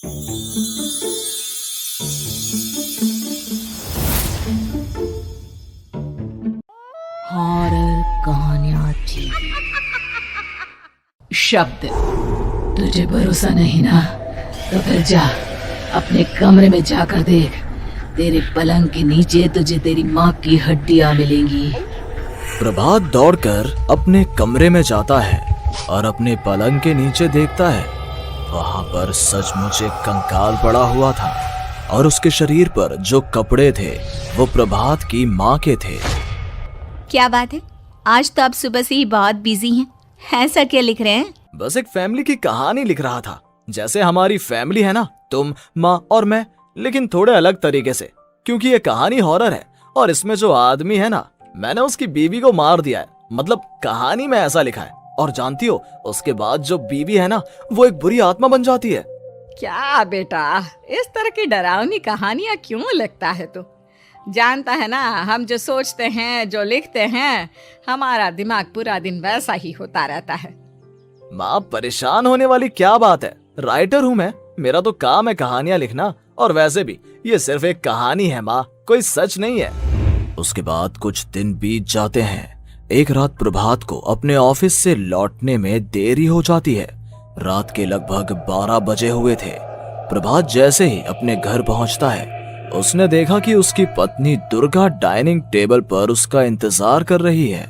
Horror कहानियां थी। शब्द, तुझे भरोसा नहीं ना, तो फिर जा अपने कमरे में जाकर देख। तेरे पलंग के नीचे तुझे तेरी माँ की हड्डियां मिलेंगी। प्रभात दौड़कर अपने कमरे में जाता है और अपने पलंग के नीचे देखता है। वहां पर सचमुच एक कंकाल पड़ा हुआ था और उसके शरीर पर जो कपड़े थे वो प्रभात की माँ के थे। क्या बात है, आज तो आप सुबह से ही बहुत बिजी हैं। ऐसा क्या लिख रहे हैं? बस एक फैमिली की कहानी लिख रहा था। जैसे हमारी फैमिली है ना, तुम, माँ और मैं, लेकिन थोड़े अलग तरीके से, क्योंकि ये कहानी हॉरर है और इसमें जो आदमी है ना, मैंने उसकी बीवी को मार दिया है। मतलब कहानी में ऐसा लिखा है। और जानती हो, उसके बाद जो बीवी है ना, वो एक बुरी आत्मा बन जाती है। क्या बेटा, इस तरह की डरावनी कहानियां क्यों लिखता है तू? जानता है ना, हम जो सोचते हैं, जो लिखते हैं, हमारा दिमाग पूरा दिन वैसा ही होता रहता है। माँ, परेशान होने वाली क्या बात है? राइटर हूँ मैं, मेरा तो काम है कहानियां लिखना। और वैसे भी ये सिर्फ एक कहानी है माँ, कोई सच नहीं है। उसके बाद कुछ दिन बीत जाते हैं। एक रात प्रभात को अपने ऑफिस से लौटने में देरी हो जाती है। रात के लगभग 12 बजे हुए थे। प्रभात जैसे ही अपने घर पहुंचता है, उसने देखा कि उसकी पत्नी दुर्गा डाइनिंग टेबल पर उसका इंतजार कर रही है।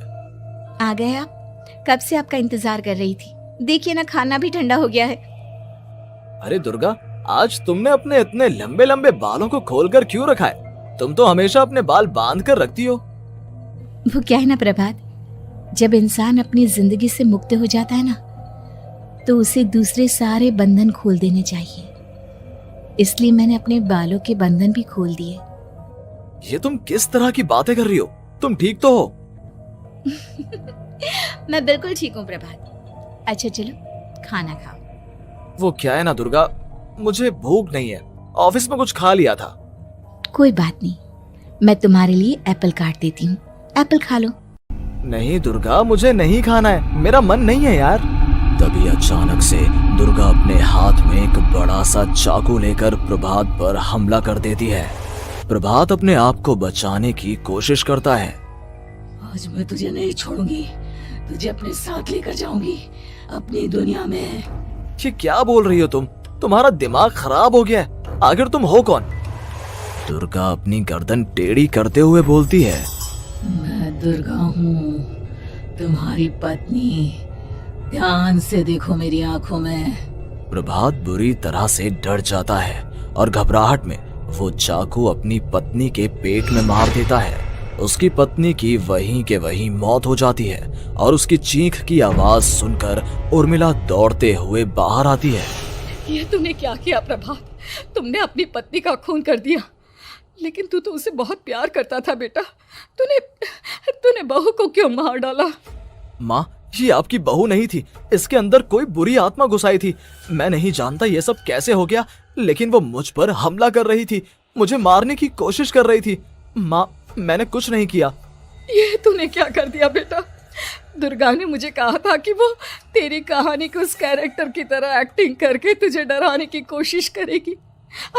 आ गए आप? कब से आपका इंतजार कर रही थी। देखिए ना, खाना भी ठंडा हो गया है। अरे दुर्गा, आज तुमने अपने इतने लंबे लंबे बालों को खोलकर क्यों रखा है? तुम तो हमेशा अपने बाल बांध कर रखती हो। वो क्या है ना प्रभात, जब इंसान अपनी जिंदगी से मुक्त हो जाता है ना, तो उसे दूसरे सारे बंधन खोल देने चाहिए। इसलिए मैंने अपने बालों के बंधन भी खोल दिए। ये तुम किस तरह की बातें कर रही हो? तुम ठीक तो हो? मैं बिल्कुल ठीक हूँ प्रभात। अच्छा चलो खाना खाओ। वो क्या है ना दुर्गा, मुझे भूख नहीं है। ऑफिस में कुछ खा लिया था। कोई बात नहीं, मैं तुम्हारे लिए एप्पल काट देती हूँ, एप्पल खा लो। नहीं दुर्गा, मुझे नहीं खाना है, मेरा मन नहीं है यार। तभी अचानक से दुर्गा अपने हाथ में एक बड़ा सा चाकू लेकर प्रभात पर हमला कर देती है। प्रभात अपने आप को बचाने की कोशिश करता है। आज मैं तुझे नहीं छोड़ूंगी, तुझे अपने साथ लेकर जाऊंगी अपनी दुनिया में। ये क्या बोल रही हो तुम? तुम्हारा दिमाग खराब हो गया है। आखिर तुम हो कौन? दुर्गा अपनी गर्दन टेढ़ी करते हुए बोलती है। मैं दुर्गा हूँ, तुम्हारी पत्नी। ध्यान से देखो मेरी आंखों में। प्रभात बुरी तरह से डर जाता है और घबराहट में वो चाकू अपनी पत्नी के पेट में मार देता है। उसकी पत्नी की वहीं के वहीं मौत हो जाती है और उसकी चीख की आवाज सुनकर उर्मिला दौड़ते हुए बाहर आती है। ये तूने क्या किया प्रभात? तुमने अपनी पत्नी का खून कर दिया, लेकिन तू तो उसे बहुत प्यार करता था बेटा। तूने बहू को क्यों मार डाला? माँ, ये आपकी बहू नहीं थी, इसके अंदर कोई बुरी आत्मा घुसाई थी। मैं नहीं जानता ये सब कैसे हो गया, लेकिन वो मुझ पर हमला कर रही थी, मुझे मारने की कोशिश कर रही थी। माँ, मैंने कुछ नहीं किया। ये तूने क्या कर दिया बेटा? दुर्गा ने मुझे कहा था कि वो तेरी कहानी को उस कैरेक्टर की तरह एक्टिंग करके तुझे डराने की कोशिश करेगी।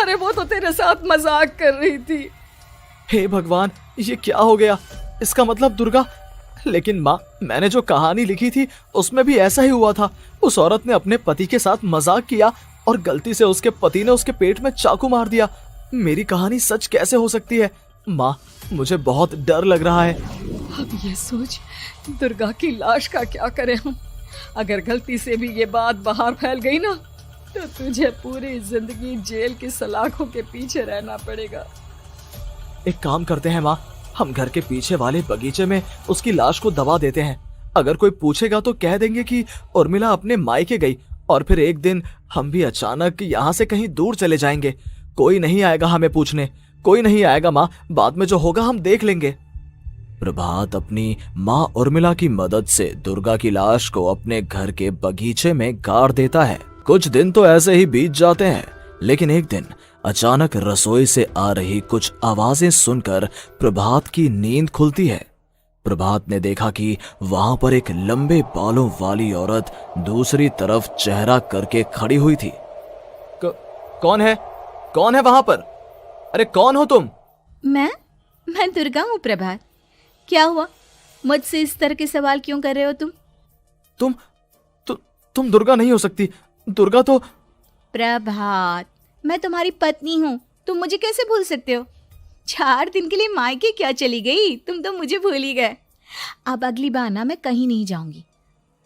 अरे वो तो तेरे साथ मजाक कर रही थी। हे भगवान, ये क्या हो गया? इसका मतलब दुर्गा। लेकिन माँ, मैंने जो कहानी लिखी थी उसमें भी ऐसा ही हुआ था। उस औरत ने अपने पति के साथ मजाक किया और गलती से उसके पति ने उसके पेट में चाकू मार दिया। मेरी कहानी सच कैसे हो सकती है? माँ, मुझे बहुत डर लग रहा है। अब ये सोच, दुर्गा की लाश का क्या करें हम? अगर गलती से भी ये बात बाहर फैल गई ना, तो तुझे पूरी जिंदगी जेल की सलाखों के पीछे रहना पड़ेगा। एक काम करते हैं माँ, हम घर के पीछे वाले बगीचे में उसकी लाश को दबा देते हैं। अगर कोई पूछेगा तो कह देंगे कि उर्मिला अपने मायके गई और फिर एक दिन हम भी अचानक यहाँ से कहीं दूर चले जाएंगे। कोई नहीं आएगा हमें पूछने, कोई नहीं आएगा माँ, बाद में जो होगा हम देख लेंगे। प्रभात अपनी माँ उर्मिला की मदद से दुर्गा की लाश को अपने घर के बगीचे में गाड़ देता है। कुछ दिन तो ऐसे ही बीत जाते हैं, लेकिन एक दिन अचानक रसोई से आ रही कुछ आवाजें सुनकर प्रभात की नींद खुलती है। प्रभात ने देखा कि वहां पर एक लंबे बालों वाली औरत दूसरी तरफ चेहरा करके खड़ी हुई थी। कौन है? कौन है वहां पर? अरे कौन हो तुम? मैं दुर्गा हूँ प्रभात। क्या हुआ? मुझसे इस तरह के सवाल क्यों कर रहे हो तुम? तुम दुर्गा नहीं हो सकती। दुर्गा तो प्रभात, मैं तुम्हारी पत्नी हूँ। तुम मुझे कैसे भूल सकते हो? 4 दिन के लिए मायके क्या चली गई? तुम तो मुझे भूल ही गए। अब अगली बार ना मैं कहीं नहीं जाऊंगी।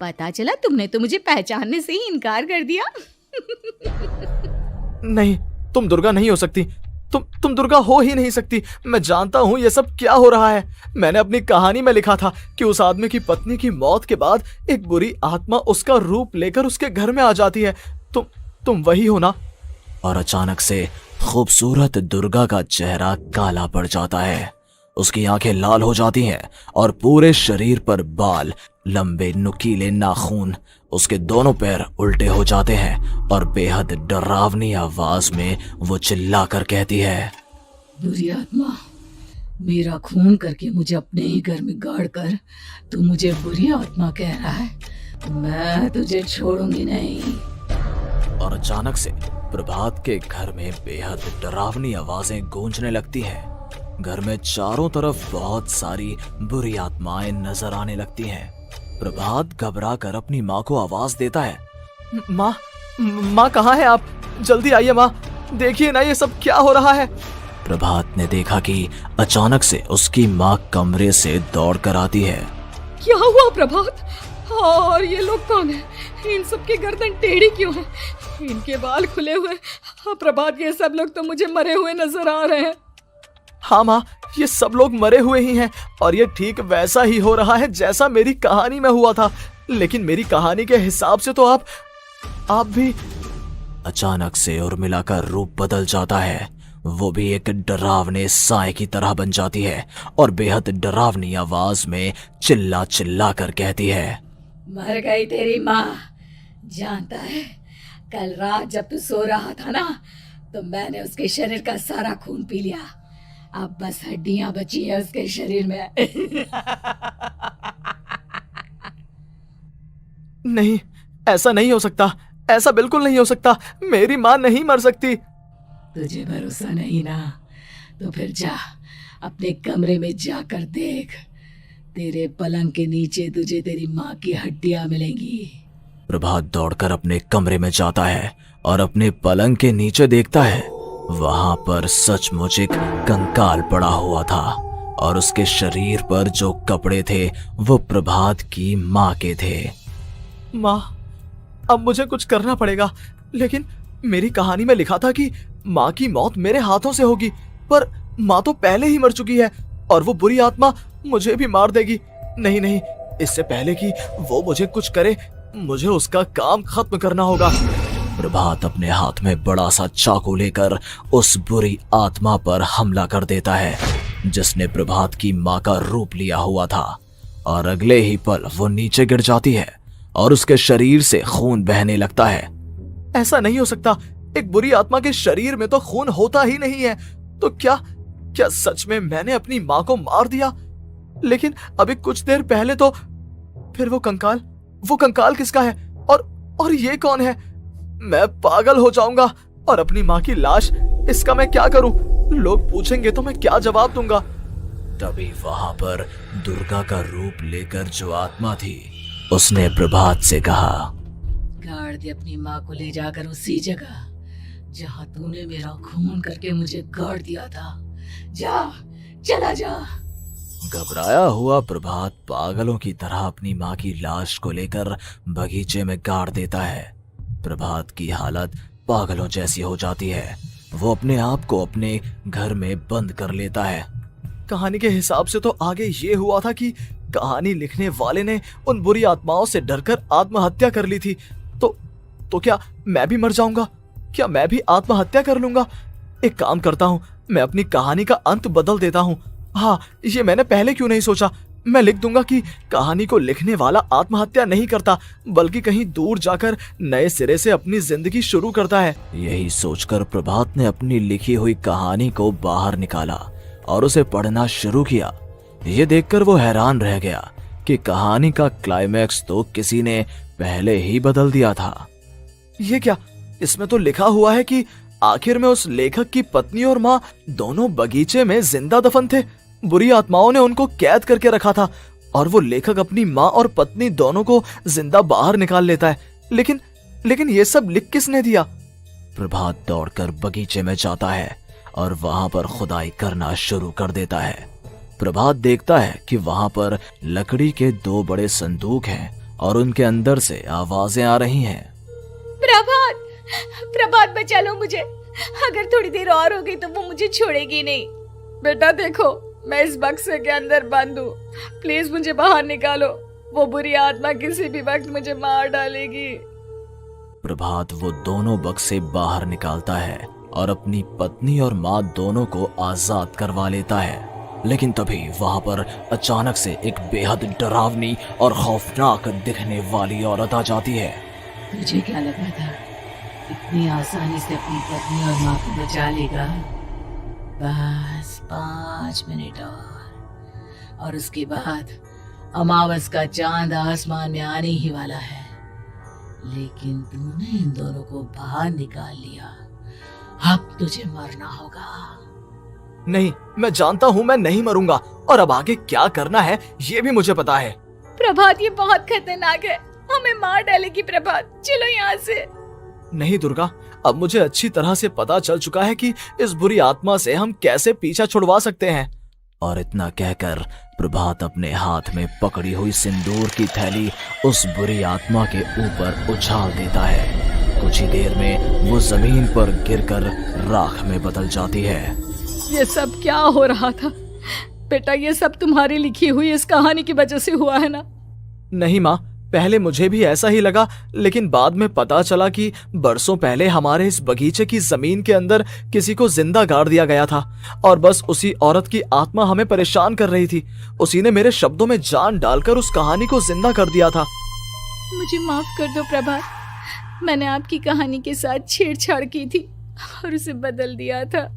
पता चला तुमने तो मुझे पहचानने से ही इनकार कर दिया। नहीं, तुम दुर्गा नहीं हो सकती। तुम दुर्गा हो ही नहीं सकती। मैं जानता हूं ये सब क्या हो रहा है। मैंने अपनी कहानी में लिखा था कि उस आदमी की पत्नी की मौत के बाद एक बुरी आत्मा उसका रूप लेकर उसके घर में आ जाती है। तुम वही हो ना? और अचानक से खूबसूरत दुर्गा का चेहरा काला पड़ जाता है। उसकी आंखें लाल हो जाती हैं और पूरे शरीर पर बाल, लंबे नुकीले नाखून, उसके दोनों पैर उल्टे हो जाते हैं और बेहद डरावनी आवाज में वो चिल्लाकर कहती है, बुरी आत्मा, मेरा खून करके मुझे अपने ही घर में गाड़ कर तू मुझे बुरी आत्मा कह रहा है? मैं तुझे छोड़ूंगी नहीं। और अचानक से प्रभात के घर में बेहद डरावनी आवाजें गूंजने लगती हैं। घर में चारों तरफ बहुत सारी बुरी आत्माएं नजर आने लगती हैं। प्रभात घबरा कर अपनी माँ को आवाज देता है, माँ कहाँ है आप? जल्दी आइए माँ, देखिए ना ये सब क्या हो रहा है। प्रभात ने देखा कि अचानक से उसकी माँ कमरे से दौड़ कर आती है। क्या हुआ प्रभात? और ये लोग कौन है? इन सब की गर्दन टेढ़ी क्यों है? इनके बाल खुले हुए। प्रभात, ये सब लोग तो मुझे मरे हुए नजर आ रहे हैं। हाँ माँ, ये सब लोग मरे हुए ही हैं और ये ठीक वैसा ही हो रहा है जैसा मेरी कहानी में हुआ था। लेकिन मेरी कहानी के हिसाब से तो आप भी। अचानक से उर्मिला का रूप बदल जाता है। वो भी एक डरावने साए की तरह बन जाती है और बेहद डरावनी आवाज में चिल्ला चिल्ला कर कहती है, मर गई तेरी माँ। जानता है, कल रात जब तू सो रहा था ना, तो मैंने उसके शरीर का सारा खून पी लिया। अब बस हड्डियां बची है उसके शरीर में। नहीं, ऐसा नहीं हो सकता। ऐसा बिल्कुल नहीं हो सकता। मेरी माँ नहीं मर सकती। तुझे भरोसा नहीं ना? तो फिर जा, अपने कमरे में जाकर देख। तेरे पलंग के नीचे तुझे तेरी माँ की हड्डियां मिलेंगी। प्रभात दौड़कर अपने कमरे में जाता है और अपने पलंग के नीचे देखता है। वहां पर सचमुच एक कंकाल पड़ा हुआ था और उसके शरीर पर जो कपड़े थे वो प्रभात की माँ के थे। माँ, अब मुझे कुछ करना पड़ेगा। लेकिन मेरी कहानी में लिखा था कि माँ की मौत मेरे हाथों से होगी, पर माँ तो पहले ही मर चुकी है और वो बुरी आत्मा मुझे भी मार देगी। नहीं, इससे पहले कि वो मुझे कुछ करे, मुझे उसका काम खत्म करना होगा। प्रभात अपने हाथ में बड़ा सा चाकू लेकर उस बुरी आत्मा पर हमला कर देता है जिसने प्रभात की माँ का रूप लिया हुआ था, और अगले ही पल वो नीचे गिर जाती है और उसके शरीर से खून बहने लगता है। ऐसा नहीं हो सकता। एक बुरी आत्मा के शरीर में तो खून होता ही नहीं है। तो क्या सच में मैंने अपनी माँ को मार दिया? लेकिन अभी कुछ देर पहले तो फिर वो कंकाल किसका है? और ये कौन है? मैं पागल हो जाऊंगा। और अपनी माँ की लाश, इसका मैं क्या करूं? लोग पूछेंगे तो मैं क्या जवाब दूंगा? तभी वहां पर दुर्गा का रूप लेकर जो आत्मा थी उसने प्रभात से कहा, गाड़ दे अपनी माँ को ले जाकर उसी जगह जहाँ तूने मेरा खून करके मुझे गाड़ दिया था। चला जा। घबराया हुआ प्रभात पागलों की तरह अपनी माँ की लाश को लेकर बगीचे में गाड़ देता है। प्रभात की हालत पागलों जैसी हो जाती है। वो अपने आप को अपने घर में बंद कर लेता है। कहानी के हिसाब से तो आगे ये हुआ था कि कहानी लिखने वाले ने उन बुरी आत्माओं से डरकर आत्महत्या कर ली थी। तो क्या मैं भी मर जाऊंगा? क्या मैं भी आत्महत्या कर लूंगा? एक काम करता हूँ, मैं अपनी कहानी का अंत बदल देता हूँ। हाँ, ये मैंने पहले क्यों नहीं सोचा। मैं लिख दूंगा कि कहानी को लिखने वाला आत्महत्या नहीं करता, बल्कि कहीं दूर जाकर नए सिरे से अपनी जिंदगी शुरू करता है। यही सोचकर प्रभात ने अपनी लिखी हुई कहानी को बाहर निकाला और उसे पढ़ना शुरू किया। ये देखकर वो हैरान रह गया कि कहानी का क्लाइमैक्स तो किसी ने पहले ही बदल दिया था। ये क्या? इसमें तो लिखा हुआ है कि आखिर में उस लेखक की पत्नी और माँ दोनों बगीचे में जिंदा दफन थे। बुरी आत्माओं ने उनको कैद करके रखा था और वो लेखक अपनी माँ और पत्नी दोनों को जिंदा बाहर निकाल लेता है। लेकिन ये सब लिख किसने दिया? प्रभात दौड़कर बगीचे में जाता है और वहां पर खुदाई करना शुरू कर देता है। प्रभात देखता है कि वहां पर लकड़ी के 2 बड़े संदूक हैं और उनके अंदर से आवाजें आ रही हैं। प्रभात बचा लो मुझे, अगर थोड़ी देर और हो गई तो वो मुझे छोड़ेगी नहीं। बेटा देखो, मैं इस बक्से के अंदर बंद हूँ, प्लीज मुझे बाहर निकालो, वो बुरी आत्मा किसी भी वक्त मुझे मार डालेगी। प्रभात वो दोनों बक्से बाहर निकालता है और अपनी पत्नी और माँ दोनों को आजाद करवा लेता है। लेकिन तभी वहां पर अचानक से एक बेहद डरावनी और खौफनाक दिखने वाली औरत आ जाती है। तुझे क्या लगा था इतनी आसानी से अपनी पत्नी और माँ को बचा लेगा? बस 5 मिनट और उसके बाद अमावस का चांद आसमान में आने ही वाला है। लेकिन तूने इन दोनों को बाहर निकाल लिया, अब तुझे मरना होगा। नहीं, मैं जानता हूँ मैं नहीं मरूंगा और अब आगे क्या करना है ये भी मुझे पता है। प्रभात ये बहुत खतरनाक है, हमें मार डालेगी प्रभात, चलो यहाँ से। नहीं दुर्गा, अब मुझे अच्छी तरह से पता चल चुका है कि इस बुरी आत्मा से हम कैसे पीछा छुड़वा सकते हैं। और इतना कहकर प्रभात अपने हाथ में पकड़ी हुई सिंदूर की थैली उस बुरी आत्मा के ऊपर उछाल देता है। कुछ ही देर में वो जमीन पर गिरकर राख में बदल जाती है। ये सब क्या हो रहा था बेटा? ये सब तुम्हारी लिखी हुई इस कहानी की वजह से हुआ है ना? नहीं माँ, पहले मुझे भी ऐसा ही लगा, लेकिन बाद में पता चला कि बरसों पहले हमारे इस बगीचे की जमीन के अंदर किसी को जिंदा गाड़ दिया गया था और बस उसी औरत की आत्मा हमें परेशान कर रही थी। उसी ने मेरे शब्दों में जान डालकर उस कहानी को जिंदा कर दिया था। मुझे माफ कर दो प्रभात, मैंने आपकी कहानी के साथ छेड़छाड़ की थी और उसे बदल दिया था।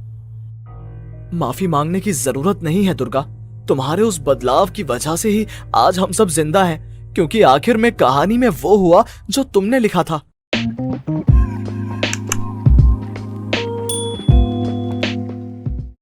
माफी मांगने की जरूरत नहीं है दुर्गा, तुम्हारे उस बदलाव की वजह से ही आज हम सब जिंदा हैं, क्योंकि आखिर में कहानी में वो हुआ जो तुमने लिखा था।